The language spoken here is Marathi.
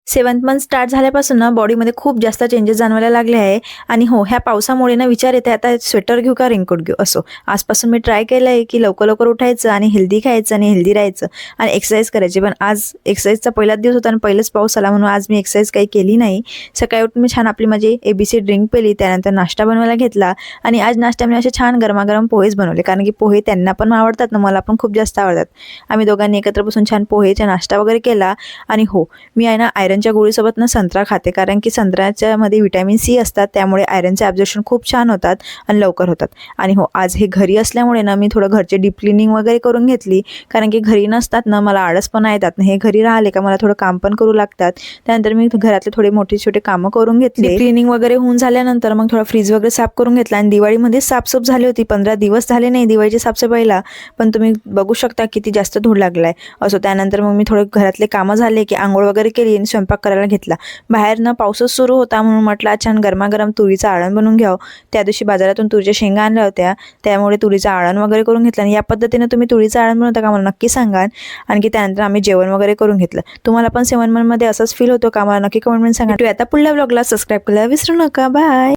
7th मंथ स्टार्ट झाल्यापासून ना बॉडीमध्ये खूप जास्त चेंजेस जाणवायला लागले आहे. आणि हो, ह्या पावसामुळे ना विचार येते आता स्वेटर घेऊ का रेनकोट घेऊ. असो, आजपासून मी ट्राय केलं आहे की लवकर लवकर उठायचं आणि हेल्दी खायचं आणि हेल्दी राहायचं आणि एक्सरसाइज करायची. पण आज एक्सरसाइजचा पहिलाच दिवस होता आणि पहिलेच पाऊस आला म्हणून आज मी एक्सरसाइज काही केली नाही. सकाळी उठून मी छान आपली माझी ABC ड्रिंक पिली, त्यानंतर नाश्ता बनवायला घेतला आणि आज नाश्त्यामध्ये असे छान गरमागरम पोहेच बनवले, कारण की पोहे त्यांना पण आवडतात ना, मला पण खूप जास्त आवडतात. आम्ही दोघांनी एकत्र बसून छान पोहेचा नाश्ता वगैरे केला. आणि हो, मी आहे ना आयरनच्या गोळीसोबत ना संत्रा खाते, कारण की संत्र्याच्यामध्ये व्हिटॅमिन C असतात, त्यामुळे आयरनचे ॲब्झॉर्प्शन खूप छान होतात आणि लवकर होतात. आणि हो, आज हे घरी असल्यामुळे ना मी थोडं घरचे डीप क्लिनिंग वगैरे करून घेतली, कारण की घरी नसतात ना मला आळसपणा येतात ना, हे घरी राहिले का मला थोडं काम पण करू लागतात. त्यानंतर मी घरातले थोडे मोठे छोटे कामं करून घेतले. डीप क्लिनिंग वगैरे होऊन झाल्यानंतर मग थोडा फ्रीज वगैरे साफ करून घेतला आणि दिवाळीमध्ये साफसूफ झाली होती. 15 दिवस झाले नाही दिवाळीची साफसफाईला, पण तुम्ही बघू शकता किती जास्त धूळ लागलाय. असो, त्यानंतर मग मी थोडे घरातले कामं झाले की आंघोळ वगैरे केली आणि स्वयंपाक करायला घेतला. बाहेर ना पाऊसच सुरू होता म्हणून म्हटलं छान गरमागरम तुरीचं आळण बनवून घ्यावं. त्या दिवशी बाजारातून तुरीच्या शेंगा आणल्या होत्या, त्यामुळे तुरीचं आळण वगैरे करून घेतलं. आणि या पद्धतीने तुम्ही तुरीचं आळण बनवता का, मला नक्की सांगा. आणखी त्यानंतर आम्ही जेवण वगैरे करून घेतलं. तुम्हाला पण 7 मंथमध्ये असंच फील होतो का, मला नक्की कमेंटमध्ये सांगा. आता पुढल्या ब्लॉगला सबस्क्राईब करायला विसरू नका. बाय.